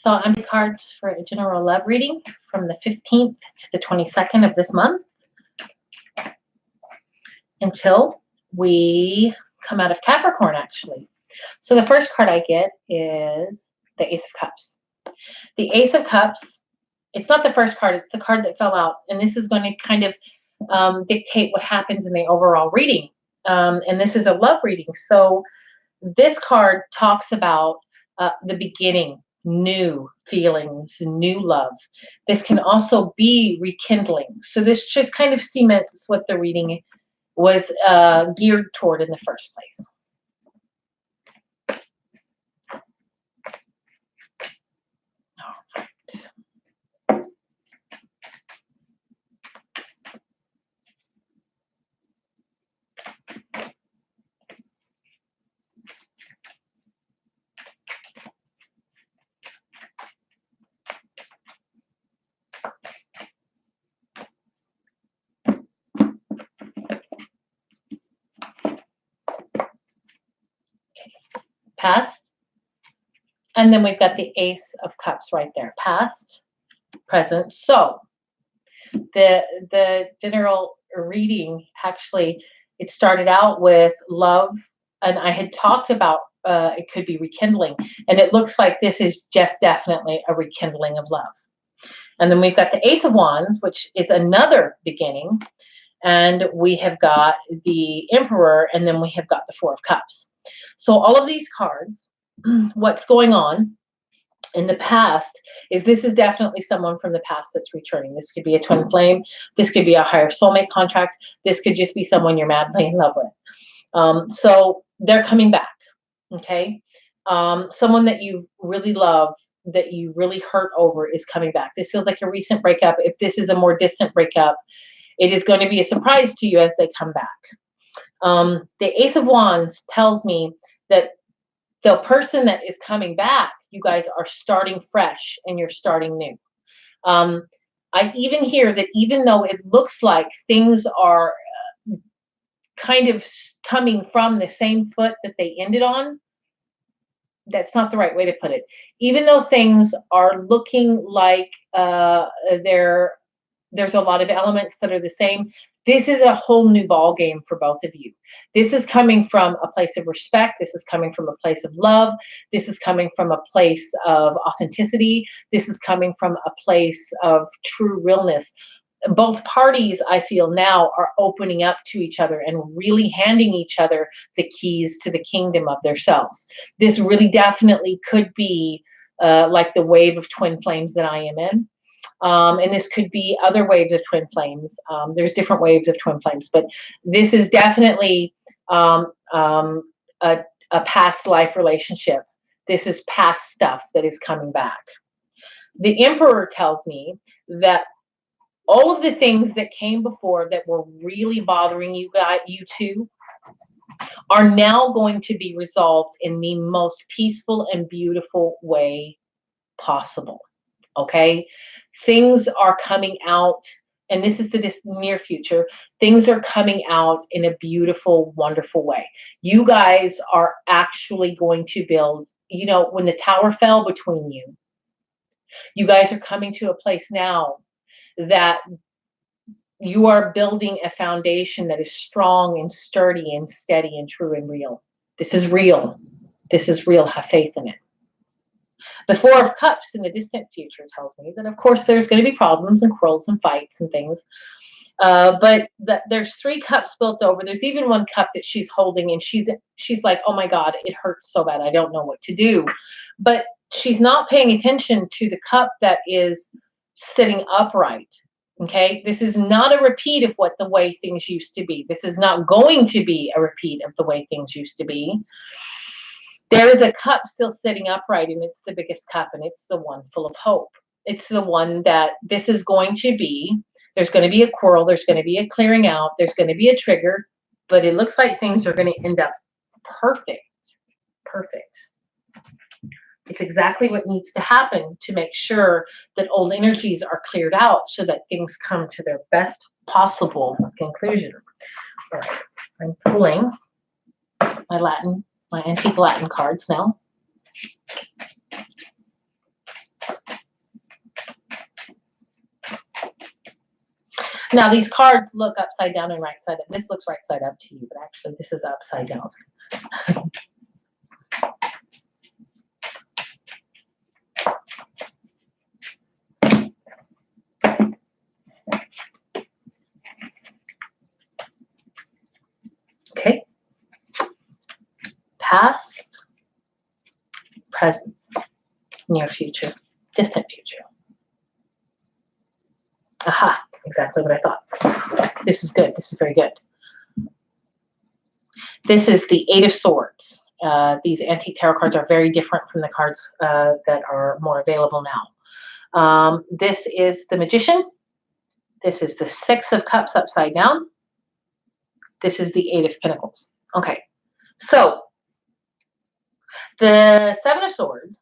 So I'm the cards for a general love reading from the 15th to the 22nd of this month until we come out of Capricorn, actually. So the first card I get is the Ace of Cups. The Ace of Cups, it's not the first card, it's the card that fell out. And this is going to kind of dictate what happens in the overall reading. And this is a love reading. So this card talks about the beginning, new feelings, new love. This can also be rekindling. So this just kind of cements what the reading was geared toward in the first place. Past, and then we've got the Ace of Cups right there. Past, present. So the general reading, actually, it started out with love, and I had talked about it could be rekindling, and it looks like this is just definitely a rekindling of love. And then we've got the Ace of Wands, which is another beginning, and we have got the Emperor, and then we have got the Four of Cups. So all of these cards, what's going on in the past is this is definitely someone from the past that's returning. This could be a twin flame. This could be a higher soulmate contract. This could just be someone you're madly in love with. So they're coming back, okay? Someone that you really love, that you really hurt over is coming back. This feels like a recent breakup. If this is a more distant breakup, it is going to be a surprise to you as they come back. The Ace of Wands tells me that the person that is coming back, you guys are starting fresh and you're starting new. I even hear that even though it looks like things are kind of coming from the same foot that they ended on, that's not the right way to put it. Even though things are looking like there's a lot of elements that are the same, this is a whole new ball game for both of you. This is coming from a place of respect. This is coming from a place of love. This is coming from a place of authenticity. This is coming from a place of true realness. Both parties, I feel now, are opening up to each other and really handing each other the keys to the kingdom of themselves. This really definitely could be like the wave of twin flames that I am in. And this could be other waves of twin flames. There's different waves of twin flames, but this is definitely a past life relationship. This is past stuff that is coming back. The Emperor tells me that all of the things that came before that were really bothering you two, are now going to be resolved in the most peaceful and beautiful way possible. Okay? Things are coming out, and this is the near future. Things are coming out in a beautiful, wonderful way. You guys are actually going to build, you know, when the tower fell between you, you guys are coming to a place now that you are building a foundation that is strong and sturdy and steady and true and real. This is real. This is real. Have faith in it. The Four of Cups in the distant future tells me that, of course, there's going to be problems and quarrels and fights and things. But there's 3 cups built over. There's even 1 cup that she's holding, and she's like, oh my God, it hurts so bad. I don't know what to do. But she's not paying attention to the cup that is sitting upright. Okay, this is not a repeat of what the way things used to be. This is not going to be a repeat of the way things used to be. There is a cup still sitting upright, and it's the biggest cup, and it's the one full of hope. It's the one that this is going to be. There's going to be a quarrel. There's going to be a clearing out. There's going to be a trigger, but it looks like things are going to end up perfect. Perfect. It's exactly what needs to happen to make sure that old energies are cleared out so that things come to their best possible conclusion. All right, I'm pulling my antique Latin cards now. Now, these cards look upside down and right side up. This looks right side up to you, but actually this is upside down. Okay. Past, present, near future, distant future. Aha, exactly what I thought. This is good. This is very good. This is the Eight of Swords. These antique tarot cards are very different from the cards that are more available now. This is the Magician. This is the Six of Cups upside down. This is the Eight of Pentacles. Okay, so the Seven of Swords,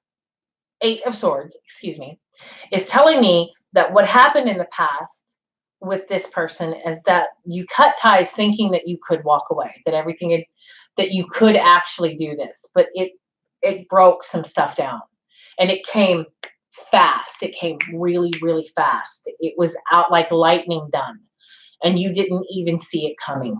Eight of Swords, excuse me, is telling me that what happened in the past with this person is that you cut ties thinking that you could walk away, that everything had, that you could actually do this, but it broke some stuff down, and it came fast. It came really, really fast. It was out like lightning done, and you didn't even see it coming.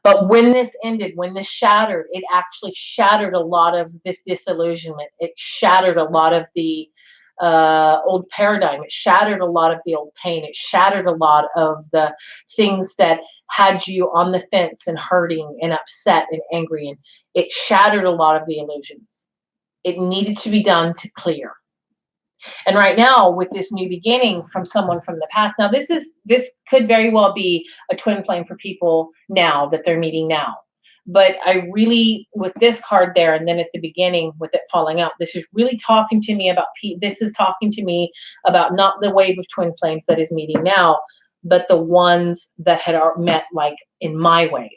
But when this ended, when this shattered, it actually shattered a lot of this disillusionment. It shattered a lot of the old paradigm. It shattered a lot of the old pain. It shattered a lot of the things that had you on the fence and hurting and upset and angry. And it shattered a lot of the illusions. It needed to be done to clear. And right now, with this new beginning from someone from the past, now this could very well be a twin flame for people now that they're meeting now. But I really, with this card there, and then at the beginning with it falling out, this is really talking to me about, this is talking to me about not the wave of twin flames that is meeting now, but the ones that had met like in my wave.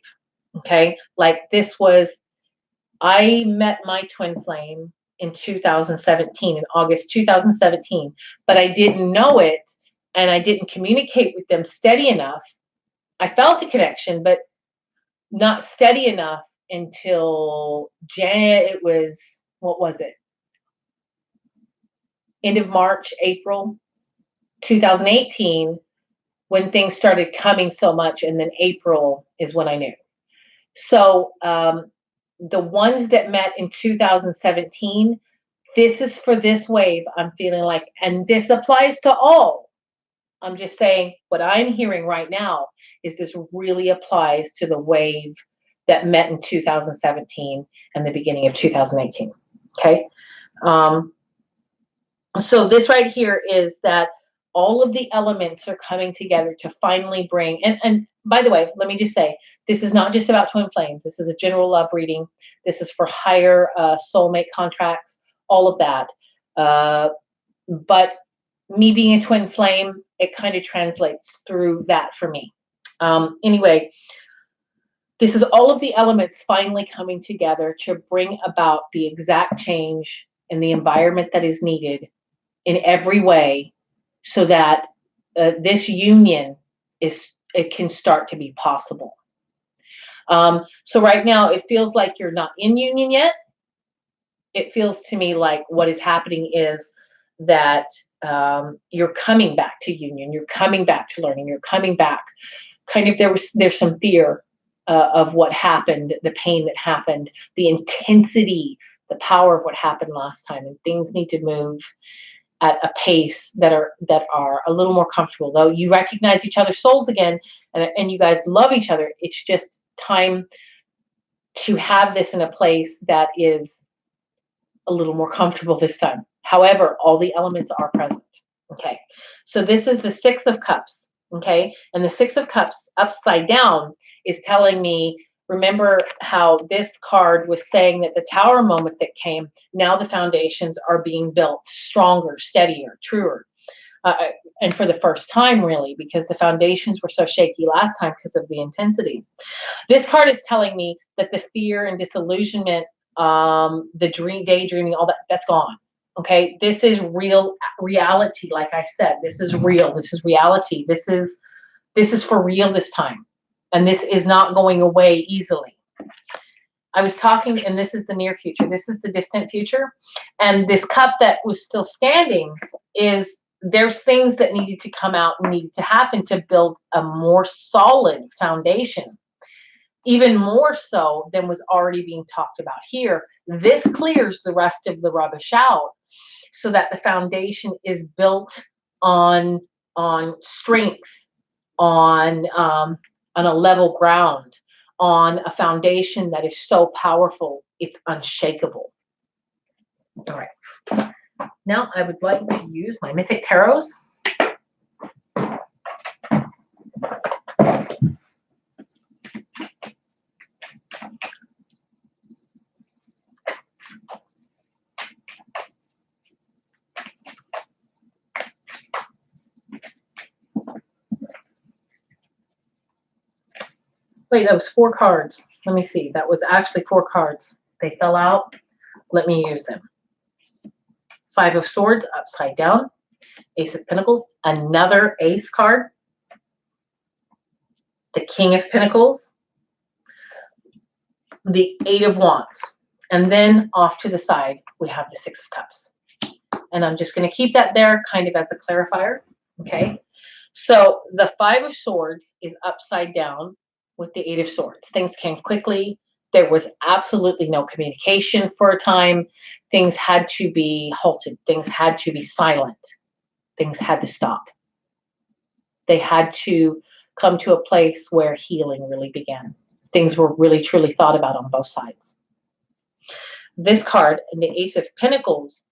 Okay. Like this was, I met my twin flame in 2017, in August 2017, but I didn't know it, and I didn't communicate with them steady enough. I felt a connection, but not steady enough until it was, what was it? End of March, April 2018, when things started coming so much, and then April is when I knew. So, the ones that met in 2017, this is for this wave, I'm feeling like, and this applies to all. I'm just saying what I'm hearing right now is this really applies to the wave that met in 2017 and the beginning of 2018. Okay. So this right here is that all of the elements are coming together to finally bring, and by the way, let me just say, this is not just about twin flames. This is a general love reading. This is for higher soulmate contracts, all of that. But me being a twin flame, it kind of translates through that for me. Anyway, this is all of the elements finally coming together to bring about the exact change in the environment that is needed in every way, so that this union it can start to be possible. So right now it feels like you're not in union yet. It feels to me like what is happening is that you're coming back to union. You're coming back to learning. You're coming back. Kind of there's some fear of what happened, the pain that happened, the intensity, the power of what happened last time, and things need to move at a pace that are a little more comfortable. Though you recognize each other's souls again, and you guys love each other, it's just time to have this in a place that is a little more comfortable this time. However, all the elements are present. Okay, so this is the Six of Cups. Okay, and the Six of Cups upside down is telling me, remember how this card was saying that the Tower moment that came, now the foundations are being built stronger, steadier, truer. And for the first time, really, because the foundations were so shaky last time because of the intensity. This card is telling me that the fear and disillusionment, the daydreaming, all that, that's gone. Okay, this is real reality. Like I said, this is real. This is reality. This is for real this time, and this is not going away easily. I was talking, and this is the near future. This is the distant future, and this cup that was still standing is there's things that needed to come out and needed to happen to build a more solid foundation, even more so than was already being talked about here. This clears the rest of the rubbish out so that the foundation is built on strength, on a level ground, on a foundation that is so powerful it's unshakable. All right. Now I would like to use my Mythic Tarots. Wait, that was 4 cards. Let me see. That was actually 4 cards. They fell out. Let me use them. 5 of Swords upside down. Ace of Pentacles, another ace card. The King of Pentacles. The 8 of Wands. And then off to the side, we have the 6 of Cups. And I'm just going to keep that there kind of as a clarifier. Okay. So the 5 of Swords is upside down with the 8 of Swords. Things came quickly. There was absolutely no communication for a time. Things had to be halted. Things had to be silent. Things had to stop. They had to come to a place where healing really began. Things were really, truly thought about on both sides. This card, the Ace of Pentacles,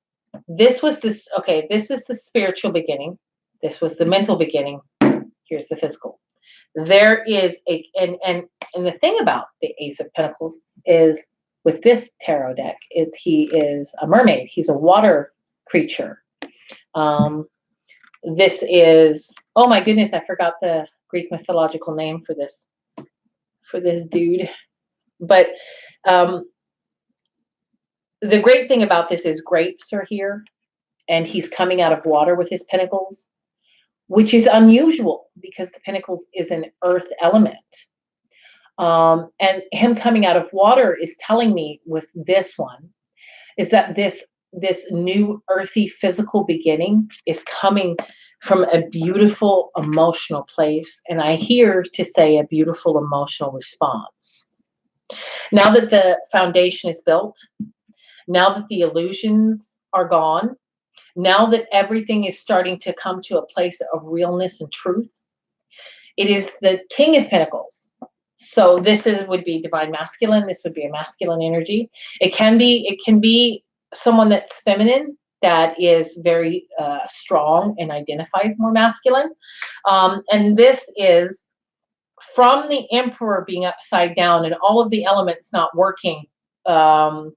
this is the spiritual beginning. This was the mental beginning. Here's the physical. There is and the thing about the Ace of Pentacles is with this tarot deck is he is a mermaid. He's a water creature. This is, oh my goodness, I forgot the Greek mythological name for this dude. But the great thing about this is grapes are here and he's coming out of water with his pentacles, which is unusual because the pentacles is an earth element. And him coming out of water is telling me with this one is that this new earthy physical beginning is coming from a beautiful emotional place. And I hear to say a beautiful emotional response. Now that the foundation is built, now that the illusions are gone, now that everything is starting to come to a place of realness and truth, it is the King of Pentacles. So this would be divine masculine. This would be a masculine energy. It can be someone that's feminine, that is very strong and identifies more masculine. And this is from the Emperor being upside down and all of the elements not working, not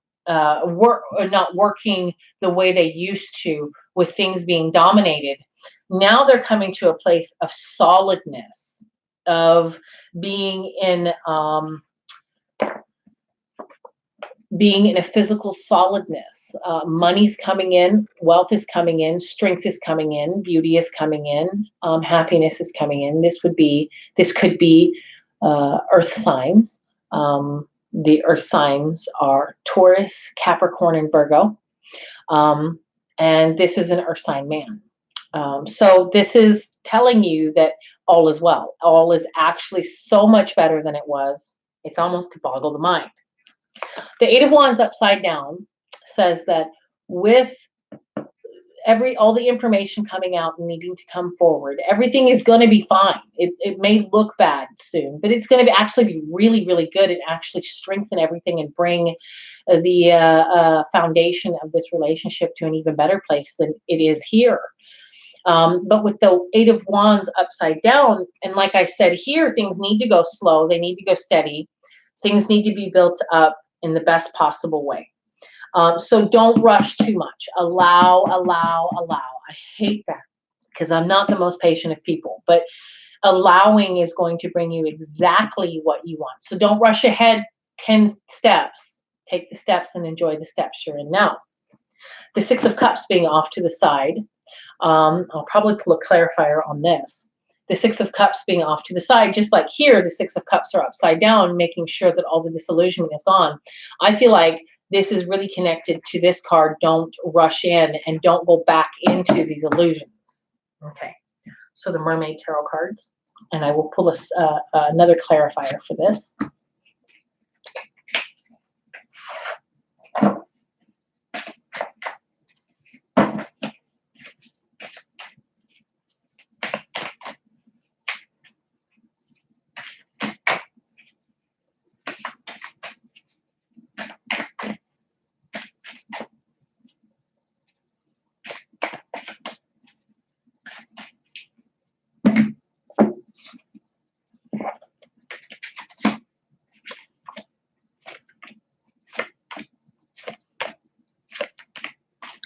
working the way they used to, with things being dominated. Now they're coming to a place of solidness, of being in a physical solidness. Money's coming in, wealth is coming in, strength is coming in, beauty is coming in, happiness is coming in. This could be earth signs. The earth signs are Taurus, Capricorn, and Virgo. And this is an earth sign man. So this is telling you that all is well. All is actually so much better than it was. It's almost to boggle the mind. The 8 of Wands upside down says that with all the information coming out and needing to come forward, everything is going to be fine. It may look bad soon, but it's going to actually be really, really good and actually strengthen everything and bring the foundation of this relationship to an even better place than it is here. But with the 8 of Wands upside down, and like I said here, things need to go slow. They need to go steady. Things need to be built up in the best possible way. So don't rush too much. Allow. I hate that because I'm not the most patient of people, but allowing is going to bring you exactly what you want. So don't rush ahead 10 steps. Take the steps and enjoy the steps you're in now. The 6 of Cups being off to the side. I'll probably put a clarifier on this. The 6 of Cups being off to the side, just like here, the 6 of Cups are upside down, making sure that all the disillusionment is gone. I feel like this is really connected to this card. Don't rush in and don't go back into these illusions. Okay, so the Mermaid Tarot cards, and I will pull another clarifier for this.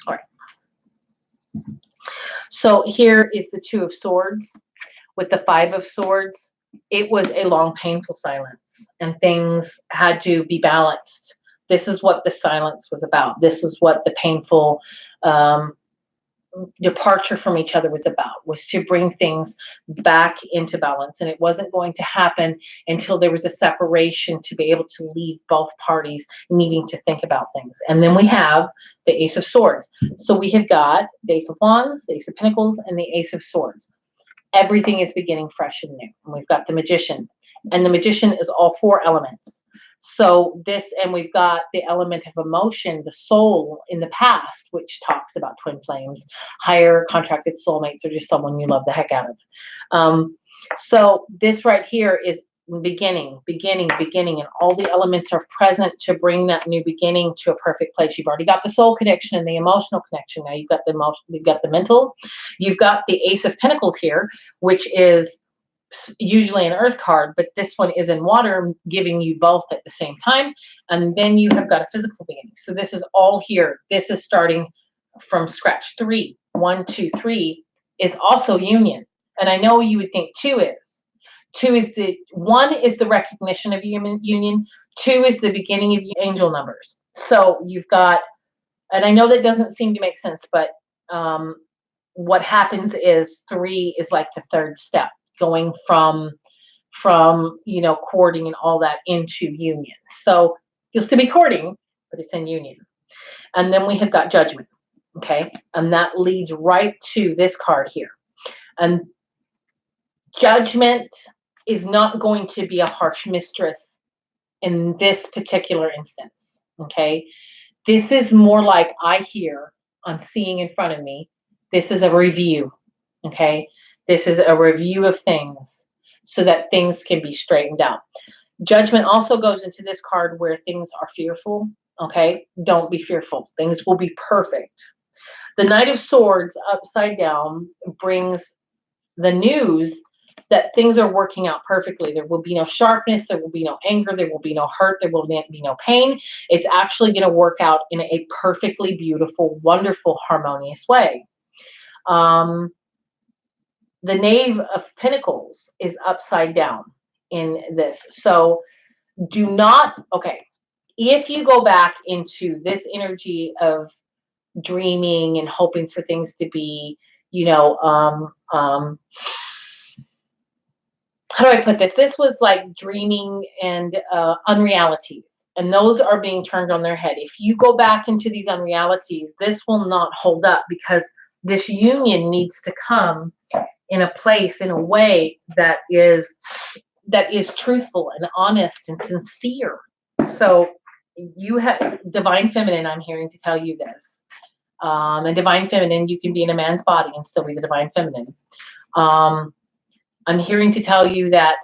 All right. So here is the Two of Swords with the Five of Swords. It was a long, painful silence, and things had to be balanced. This is what the silence was about. This is what the painful departure from each other was about, was to bring things back into balance. And it wasn't going to happen until there was a separation to be able to leave both parties needing to think about things. And then we have the Ace of Swords. So we have got the Ace of Wands, the Ace of Pentacles, and the Ace of Swords. Everything is beginning fresh and new. And we've got the Magician. And the Magician is all four elements. So this, and we've got the element of emotion, the soul in the past, which talks about twin flames, higher contracted soulmates, or just someone you love the heck out of. So this right here is beginning, and all the elements are present to bring that new beginning to a perfect place. You've already got the soul connection and the emotional connection. Now you've got the emotion, you've got the mental, you've got the Ace of Pentacles here, which is usually an earth card, but this one is in water, giving you both at the same time. And then you have got a physical beginning. So this is all here. This is starting from scratch. 3, 1, 2, 3 is also union. And I know you would think 2 is. 2 is the 1 is the recognition of union. 2 is the beginning of angel numbers. So you've got, and I know that doesn't seem to make sense, but what happens is 3 is like the third step, going from courting and all that into union. So you'll still be courting, but it's in union. And then we have got Judgment. Okay, and that leads right to this card here. And Judgment is not going to be a harsh mistress in this particular instance. Okay, this is more like I'm seeing in front of me. This is a review. Okay, this is a review of things so that things can be straightened out. Judgment also goes into this card where things are fearful. Okay, don't be fearful. Things will be perfect. The Knight of Swords upside down brings the news that things are working out perfectly. There will be no sharpness. There will be no anger. There will be no hurt. There will be no pain. It's actually going to work out in a perfectly beautiful, wonderful, harmonious way. The Knave of Pentacles is upside down in this. So do not, okay, if you go back into this energy of dreaming and hoping for things to be, how do I put this? This was like dreaming and unrealities, and those are being turned on their head. If you go back into these unrealities, this will not hold up, because this union needs to come in a place, in a way that is truthful and honest and sincere. So you have Divine Feminine, I'm hearing to tell you this. And Divine Feminine, you can be in a man's body and still be the Divine Feminine. I'm hearing to tell you that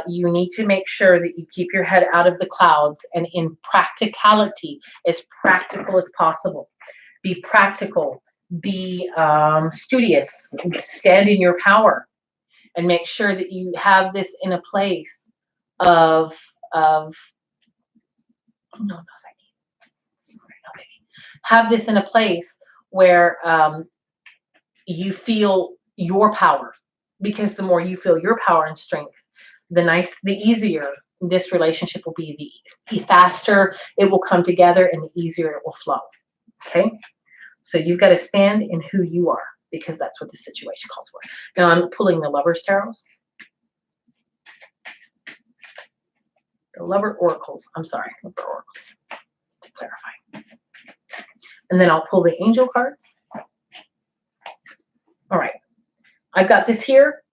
you need to make sure that you keep your head out of the clouds, and in practicality, as practical as possible. Be practical. Be studious. Stand in your power, and make sure that you have this in a place of have this in a place where you feel your power, because the more you feel your power and strength, the easier this relationship will be. The faster it will come together, and the easier it will flow. Okay, so you've got to stand in who you are, because that's what the situation calls for. Now I'm pulling the Lover's Tarots. The Lover Oracles. I'm sorry, Lover Oracles, to clarify. And then I'll pull the Angel cards. All right. I've got this here,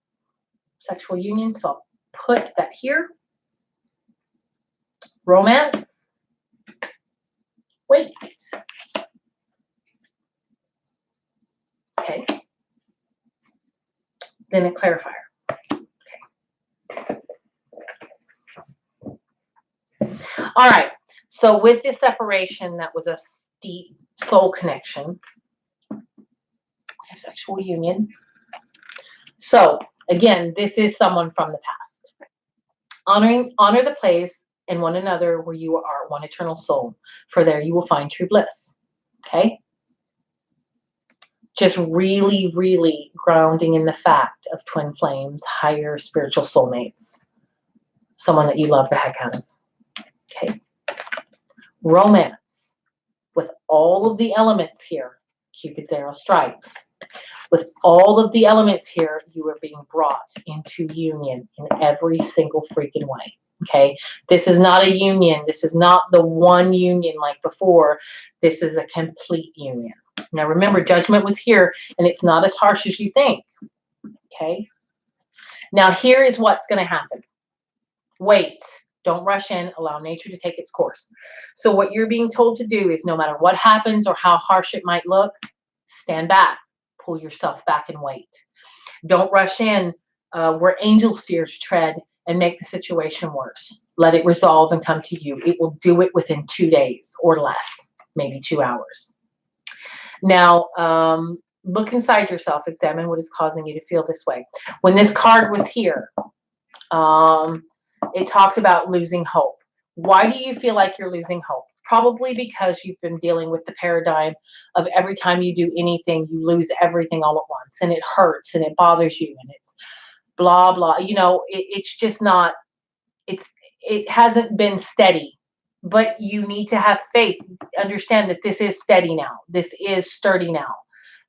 sexual union, so I'll put that here. Romance. Wait. Okay. Then a clarifier. Okay. All right. So with this separation, that was a steep soul connection. Sexual union. So again, this is someone from the past. Honor the place and one another where you are one eternal soul, for there you will find true bliss. Okay? Just really, really grounding in the fact of twin flames, higher spiritual soulmates, someone that you love the heck out of. Okay? Romance, with all of the elements here, Cupid's arrow strikes. With all of the elements here, you are being brought into union in every single freaking way. Okay? This is not a union. This is not the one union like before. This is a complete union. Now remember, judgment was here, and it's not as harsh as you think. Okay? Now here is what's going to happen. Wait. Don't rush in. Allow nature to take its course. So what you're being told to do is no matter what happens or how harsh it might look, stand back. Pull yourself back and wait. Don't rush in where angels fear to tread and make the situation worse. Let it resolve and come to you. It will do it within 2 days or less, maybe 2 hours. Now, look inside yourself. Examine what is causing you to feel this way. When this card was here, it talked about losing hope. Why do you feel like you're losing hope? Probably because you've been dealing with the paradigm of every time you do anything, you lose everything all at once, and it hurts and it bothers you and it's blah, blah. You know, it's just not, it hasn't been steady, but you need to have faith. Understand that this is steady now. This is sturdy now,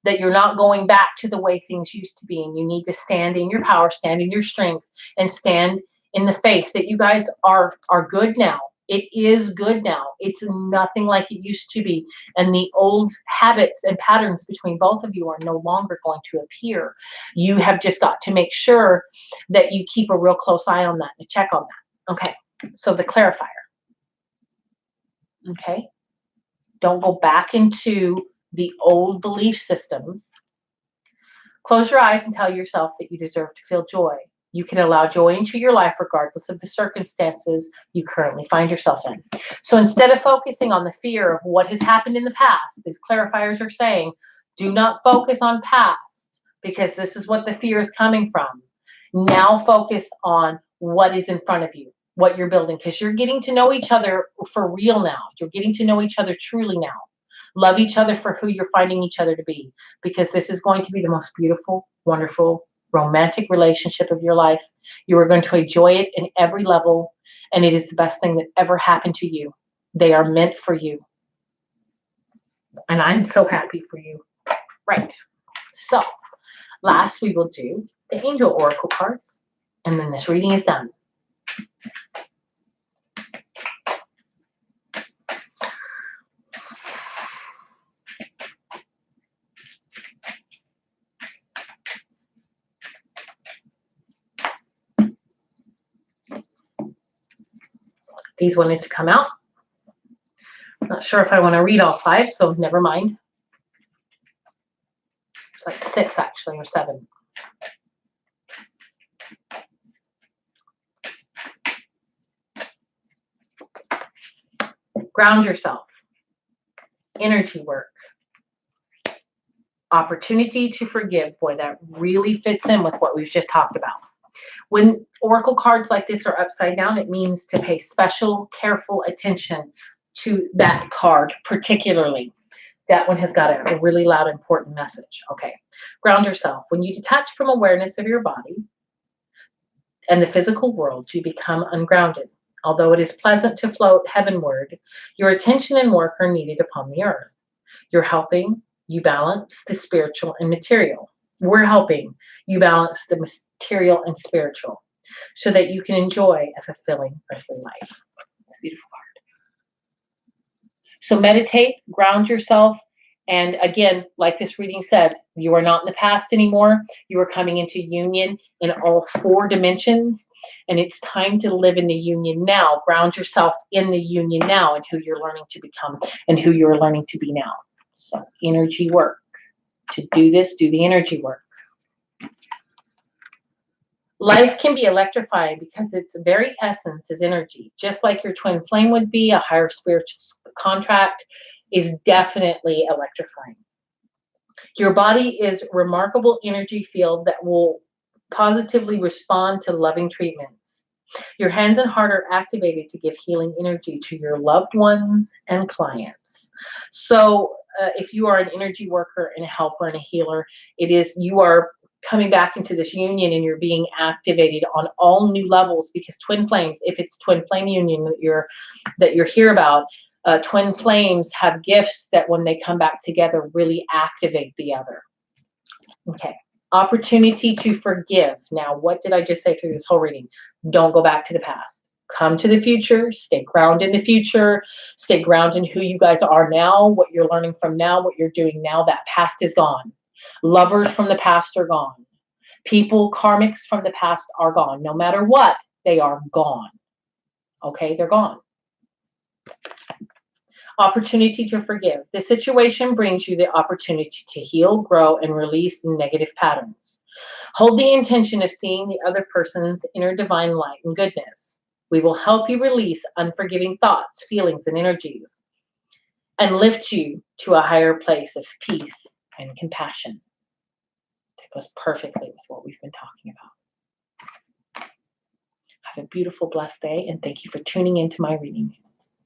that you're not going back to the way things used to be. And you need to stand in your power, stand in your strength, and stand in the faith that you guys are good now. It is good now. It's nothing like it used to be. And the old habits and patterns between both of you are no longer going to appear. You have just got to make sure that you keep a real close eye on that and check on that. Okay. So the clarifier. Okay. Don't go back into the old belief systems. Close your eyes and tell yourself that you deserve to feel joy. You can allow joy into your life regardless of the circumstances you currently find yourself in. So instead of focusing on the fear of what has happened in the past, these clarifiers are saying, do not focus on past because this is what the fear is coming from. Now focus on what is in front of you, what you're building, because you're getting to know each other for real now. You're getting to know each other truly now. Love each other for who you're finding each other to be, because this is going to be the most beautiful, wonderful, romantic relationship of your life. You are going to enjoy it in every level, and it is the best thing that ever happened to you. They are meant for you. And I'm so happy for you. Right. So, last we will do the Angel Oracle cards, and then this reading is done. These wanted to come out. Not sure if I want to read all 5, so never mind. It's like 6 actually, or 7. Ground yourself. Energy work. Opportunity to forgive. Boy, that really fits in with what we've just talked about. When oracle cards like this are upside down, it means to pay special, careful attention to that card, particularly. That one has got a really loud, important message. Okay. Ground yourself. When you detach from awareness of your body and the physical world, you become ungrounded. Although it is pleasant to float heavenward, your attention and work are needed upon the earth. You're helping you balance the spiritual and material. We're helping you balance the material and spiritual so that you can enjoy a fulfilling earthly life. It's a beautiful card. So meditate, ground yourself, And again, like this reading said, you are not in the past anymore. You are coming into union in all four dimensions. And it's time to live in the union now. Ground yourself in the union now and who you're learning to become and who you're learning to be now. So, energy work. To do this, do the energy work. Life can be electrifying because its very essence is energy. Just like your twin flame would be, a higher spiritual contract is definitely electrifying. Your body is a remarkable energy field that will positively respond to loving treatments. Your hands and heart are activated to give healing energy to your loved ones and clients. So, if you are an energy worker and a helper and a healer, it is you are coming back into this union and you're being activated on all new levels because twin flames, if it's twin flame union that you're here about, twin flames have gifts that when they come back together really activate the other. Okay. Opportunity to forgive. Now, what did I just say through this whole reading? Don't go back to the past. Come to the future. Stay grounded in the future. Stay grounded in who you guys are now, what you're learning from now, what you're doing now. That past is gone. Lovers from the past are gone. People, karmics from the past are gone. No matter what, they are gone. Okay, they're gone. Opportunity to forgive. The situation brings you the opportunity to heal, grow, and release negative patterns. Hold the intention of seeing the other person's inner divine light and goodness. We will help you release unforgiving thoughts, feelings, and energies, and lift you to a higher place of peace and compassion. That goes perfectly with what we've been talking about. Have a beautiful, blessed day, and thank you for tuning into my reading.